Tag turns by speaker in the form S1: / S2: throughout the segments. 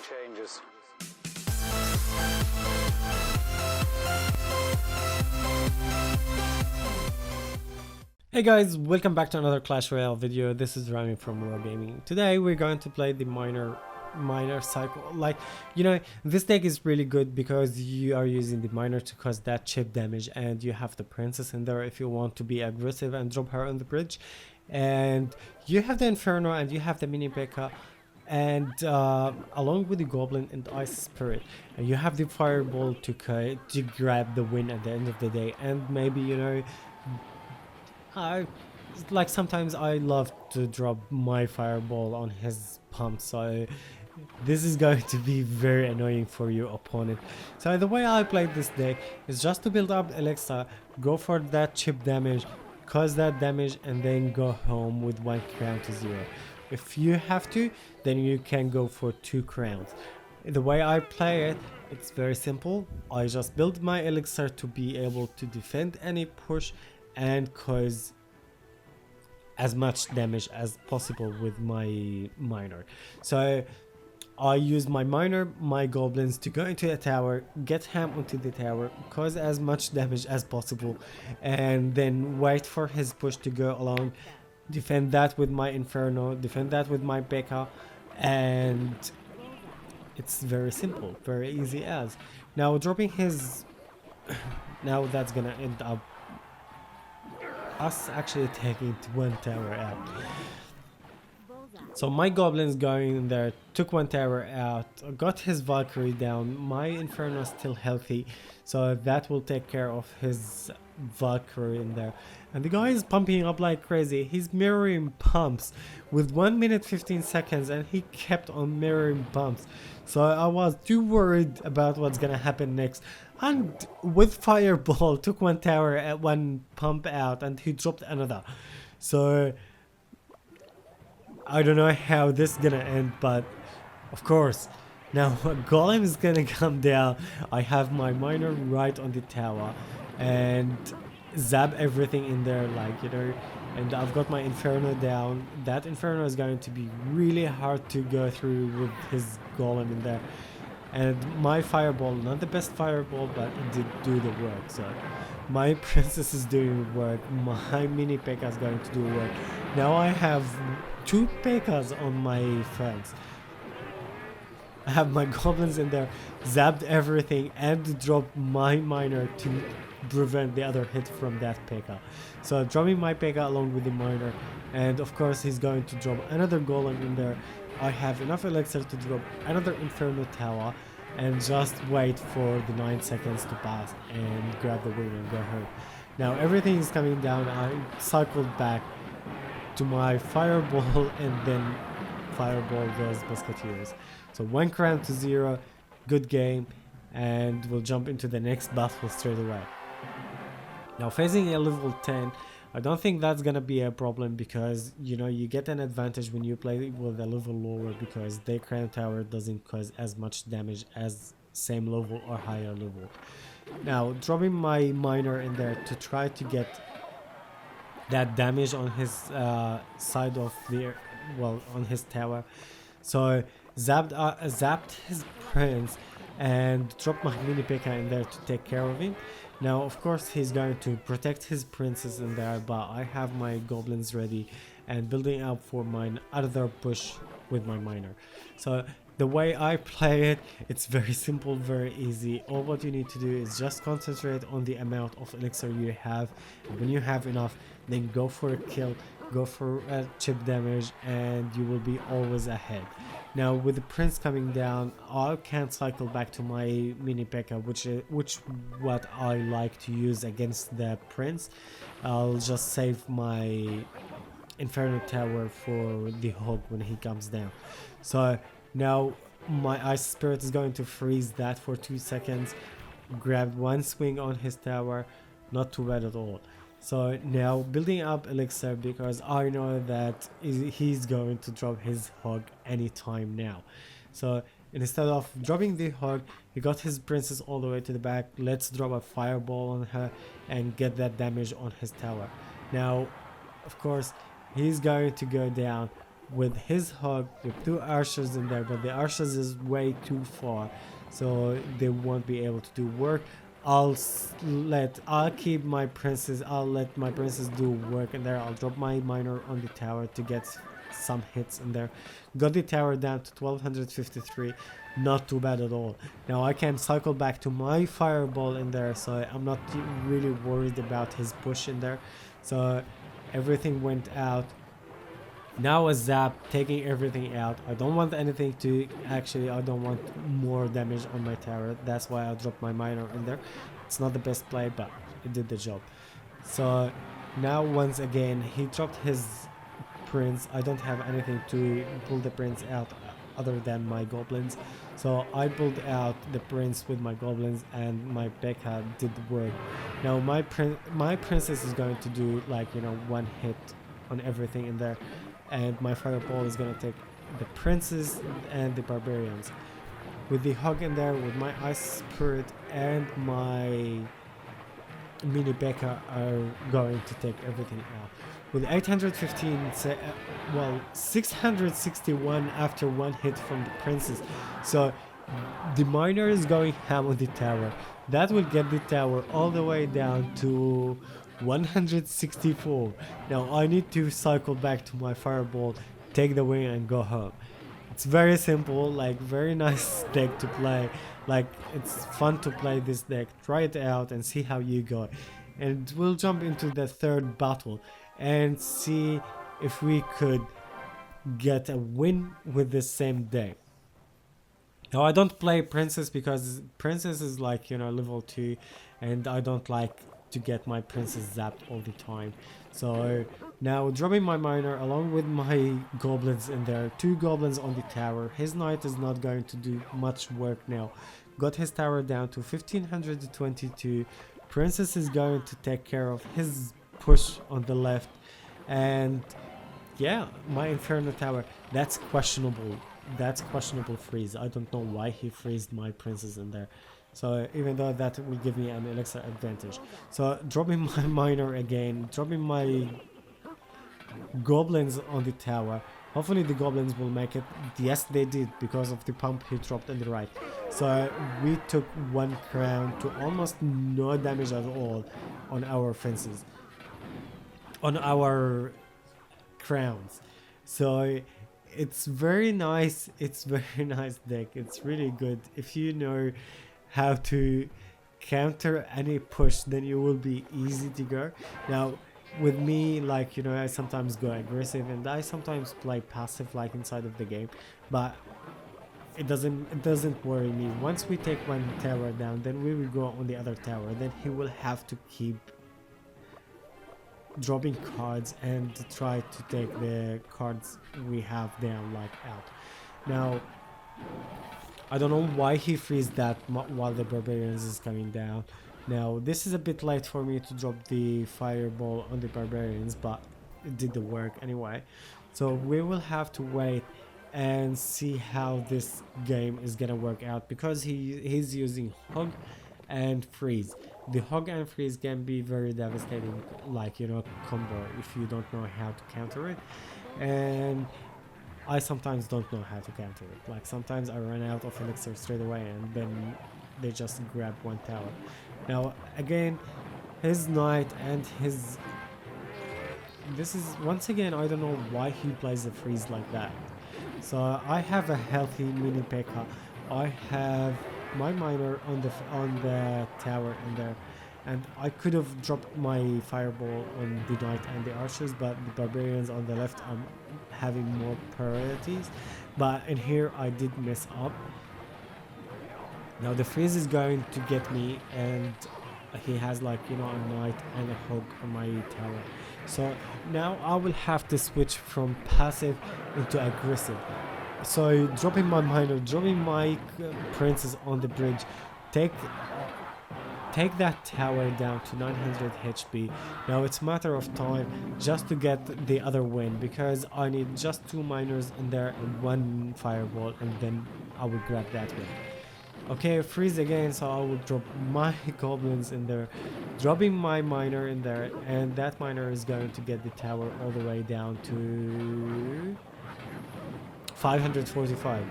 S1: changes.
S2: Hey guys, welcome back to another Clash Royale video. This is Rami from Royale Gaming. Today we're going to play the miner cycle. Like, you know, this deck is really good because you are using the miner to cause that chip damage, and you have the princess in there if you want to be aggressive and drop her on the bridge, and you have the inferno and you have the mini P.E.K.K.A. and along with the goblin and ice spirit, you have the fireball to grab the win at the end of the day. And maybe, you know, I like sometimes I love to drop my fireball on his pump, so this is going to be very annoying for your opponent. So the way I played this deck is just to build up elixir, go for that chip damage, cause that damage, and then go home with 1 crown to 0. If you have to, then you can go for 2 crowns. The way I play it, it's very simple. I just build my elixir to be able to defend any push and cause as much damage as possible with my miner. So I use my miner, my goblins to go into a tower, get him onto the tower, cause as much damage as possible, and then wait for his push to go along, defend that with my inferno, defend that with my P.E.K.K.A, and it's very simple, very easy as. Now dropping his now that's gonna end up us actually taking 1 tower out. So my goblins going in there, took 1 tower out, got his Valkyrie down. My Inferno is still healthy, so that will take care of his Valkyrie in there. And the guy is pumping up like crazy. He's mirroring pumps with 1 minute 15 seconds, and he kept on mirroring pumps. So I was too worried about what's gonna happen next. And with Fireball, took 1 tower at 1 pump out, and he dropped another. So I don't know how this is gonna end, but of course, now Golem is gonna come down. I have my miner right on the tower and zap everything in there, like, you know, and I've got my Inferno down. That Inferno is going to be really hard to go through with his Golem in there. And my Fireball, not the best Fireball, but it did do the work. So my Princess is doing work, my mini P.E.K.K.A is going to do work. Now I have 2 P.E.K.K.As on my friends. I have my goblins in there, zapped everything, and dropped my miner to prevent the other hit from that P.E.K.K.A. So dropping my P.E.K.K.A along with the miner, and of course he's going to drop another golem in there. I have enough elixir to drop another Inferno tower and just wait for the 9 seconds to pass and grab the win and go home. Now everything is coming down. I cycled back to my Fireball and then Fireball those Musketeers. So 1 crown to 0, good game, and we'll jump into the next battle straight away. Now facing a level 10, I don't think that's gonna be a problem because, you know, you get an advantage when you play with a level lower because their crown tower doesn't cause as much damage as same level or higher level. Now dropping my miner in there to try to get that damage on his side of the, well, on his tower. So zapped his prince and dropped my mini P.E.K.K.A in there to take care of him. Now of course he's going to protect his princess in there, but I have my goblins ready and building up for my other push with my miner. So the way I play it, it's very simple, very easy. All what you need to do is just concentrate on the amount of elixir you have, and when you have enough, then go for a kill, go for a chip damage, and you will be always ahead. Now with the prince coming down, I can cycle back to my mini P.E.K.K.A, which what I like to use against the prince. I'll just save my Inferno tower for the Hulk when he comes down. So now my ice spirit is going to freeze that for 2 seconds, grab 1 swing on his tower, not too bad at all. So now building up elixir because I know that he's going to drop his hog anytime now. So instead of dropping the hog, he got his princess all the way to the back. Let's drop a fireball on her and get that damage on his tower. Now of course he's going to go down with his hug with 2 archers in there, but the archers is way too far, so they won't be able to do work. I'll keep my princess. I'll let my princess do work in there. I'll drop my miner on the tower to get some hits in there. Got the tower down to 1253. Not too bad at all. Now I can cycle back to my fireball in there, so I'm not really worried about his push in there. So everything went out. Now a zap taking everything out. I don't want anything to actually, I don't want more damage on my tower. That's why I dropped my miner in there. It's not the best play, but it did the job. So now once again he dropped his prince. I don't have anything to pull the prince out other than my goblins. So I pulled out the prince with my goblins, and my Becca did the work. Now my princess is going to do like, you know, one hit on everything in there, and my fireball is gonna take the princes and the barbarians. With the hug in there, with my ice spirit and my mini Becca are going to take everything out. With 815, 661 after one hit from the princes. So the miner is going ham on the tower. That will get the tower all the way down to 164. Now I need to cycle back to my fireball, take the win and go home. It's very simple, like very nice deck to play. Like it's fun to play this deck. Try it out and see how you go. And we'll jump into the third battle and see if we could get a win with the same deck. Now I don't play princess because princess is like, you know, level 2, and I don't like to get my princess zapped all the time. So now dropping my miner along with my goblins in there, 2 goblins on the tower. His knight is not going to do much work now. Got his tower down to 1522. Princess is going to take care of his push on the left, and yeah, my Inferno Tower, that's questionable. That's questionable freeze. I don't know why he freezed my princess in there. So even though that will give me an elixir advantage. So dropping my miner again, dropping my goblins on the tower. Hopefully the goblins will make it. Yes, they did, because of the pump he dropped on the right. So we took 1 crown to almost no damage at all on our fences, on our crowns. So it's very nice. It's very nice deck. It's really good. If you know how to counter any push, then you will be easy to go. Now with me, like, you know, I sometimes go aggressive and I sometimes play passive like inside of the game, but it doesn't worry me. Once we take 1 tower down, then we will go on the other tower. Then he will have to keep dropping cards and try to take the cards we have down like out. Now I don't know why he freezed that while the barbarians is coming down. Now this is a bit late for me to drop the fireball on the barbarians, but it did the work anyway. So we will have to wait and see how this game is gonna work out, because he's using hug and freeze. The hug and freeze can be very devastating, like, you know, combo if you don't know how to counter it. And I sometimes don't know how to counter it. Like sometimes I run out of elixir straight away and then they just grab 1 tower. Now again, his knight and his, this is once again, I don't know why he plays the freeze like that. So I have a healthy mini P.E.K.K.A. I have my miner on the tower in there, and I could have dropped my fireball on the knight and the archers, but the barbarians on the left are having more priorities. But in here I did mess up. Now the freeze is going to get me, and he has, like, you know, a knight and a hug on my tower. So now I will have to switch from passive into aggressive. So dropping my miner, dropping my princess on the bridge, take that tower down to 900 HP. Now it's a matter of time just to get the other win, because I need just 2 miners in there and 1 fireball, and then I will grab that win. Okay, freeze again, so I will drop my goblins in there, dropping my miner in there, and that miner is going to get the tower all the way down to 545.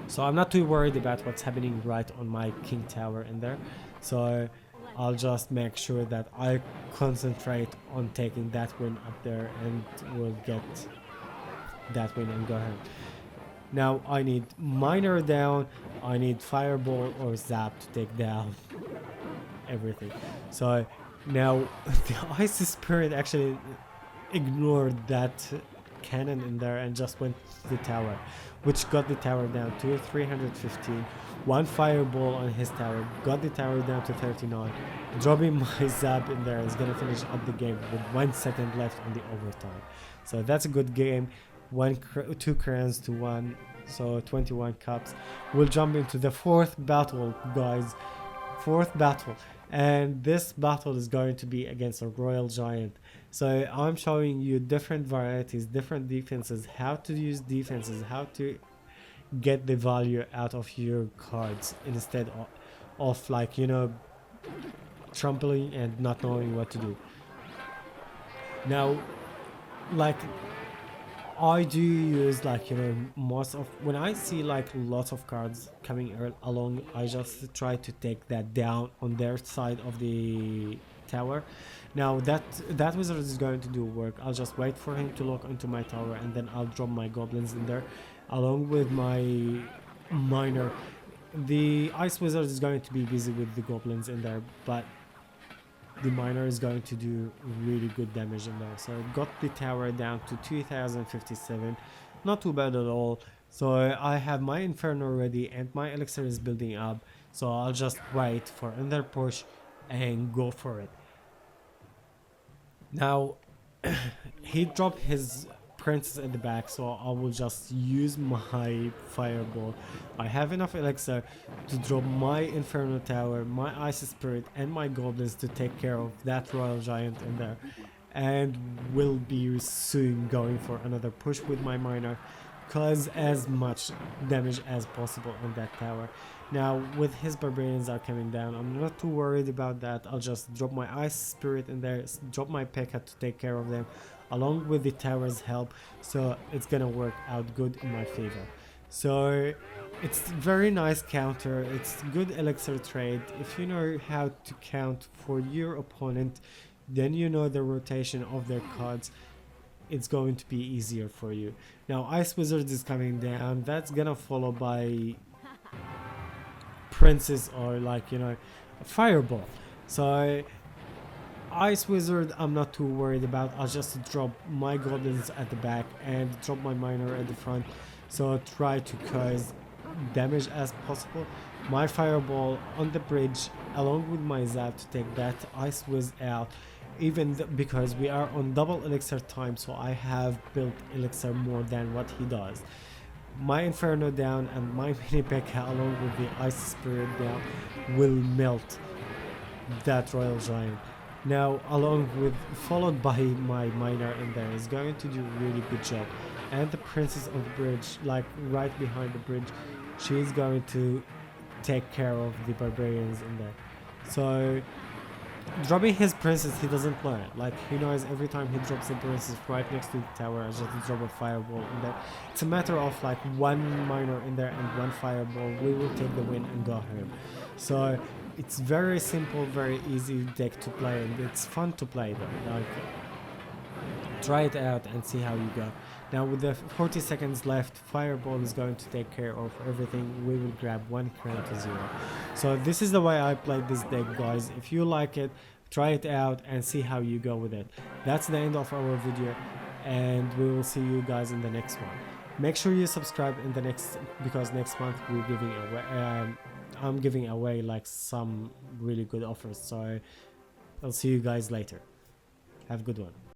S2: So I'm not too worried about what's happening right on my king tower in there. So I'll just make sure that I concentrate on taking that win up there, and we'll get that win and go ahead. Now I need miner down, I need fireball or zap to take down everything. So now the ice spirit actually ignored that cannon in there and just went to the tower, which got the tower down to 315. One fireball on his tower got the tower down to 39. Dropping my zap in there is gonna finish up the game with 1 second left on the overtime. So that's a good game. Two crowns to one, so 21 cups. We'll jump into the fourth battle, guys. Fourth battle, and this battle is going to be against a royal giant. So I'm showing you different varieties, different defenses, how to use defenses, how to get the value out of your cards instead of like, you know, trampling and not knowing what to do. Now, like, I do use, like, you know, most of when I see like lots of cards coming along, I just try to take that down on their side of the tower. Now that wizard is going to do work. I'll just wait for him to lock onto my tower, and then I'll drop my goblins in there along with my miner. The ice wizard is going to be busy with the goblins in there, but the miner is going to do really good damage in there. So it got the tower down to 2057, not too bad at all. So I have my inferno ready and my elixir is building up, so I'll just wait for another push and go for it. Now he dropped his princess at the back, so I will just use my fireball. I have enough elixir to drop my inferno tower, my ice spirit and my goblins to take care of that royal giant in there, and will be soon going for another push with my miner, cause as much damage as possible on that tower. Now with his barbarians are coming down, I'm not too worried about that. I'll just drop my ice spirit in there, drop my P.E.K.K.A to take care of them along with the tower's help, so it's gonna work out good in my favor. So it's very nice counter, it's good elixir trade. If you know how to count for your opponent, then you know the rotation of their cards, it's going to be easier for you. Now ice wizard is coming down, that's gonna follow by princess or, like, you know, fireball. So ice wizard I'm not too worried about. I'll just drop my goblins at the back and drop my miner at the front, so try to cause damage as possible. My fireball on the bridge along with my zap to take that ice wiz out, even because we are on double elixir time, so I have built elixir more than what he does. My inferno down and my mini P.E.K.K.A along with the ice spirit down will melt that royal giant. Now along with, followed by my miner in there, is going to do a really good job, and the princess on the bridge, like right behind the bridge, she's going to take care of the barbarians in there. So dropping his princess, he doesn't learn it. Like, he knows every time he drops a princess right next to the tower, I just drop a fireball in there. It's a matter of like one miner in there and one fireball, we will take the win and go home. So it's very simple, very easy deck to play, and it's fun to play though. Like, try it out and see how you go. Now with the 40 seconds left, fireball is going to take care of everything. We will grab 1 crown to 0. So this is the way I played this deck, guys. If you like it, try it out and see how you go with it. That's the end of our video, and we will see you guys in the next one. Make sure you subscribe in the next, because next month we're giving away I'm giving away like some really good offers. So I'll see you guys later. Have a good one.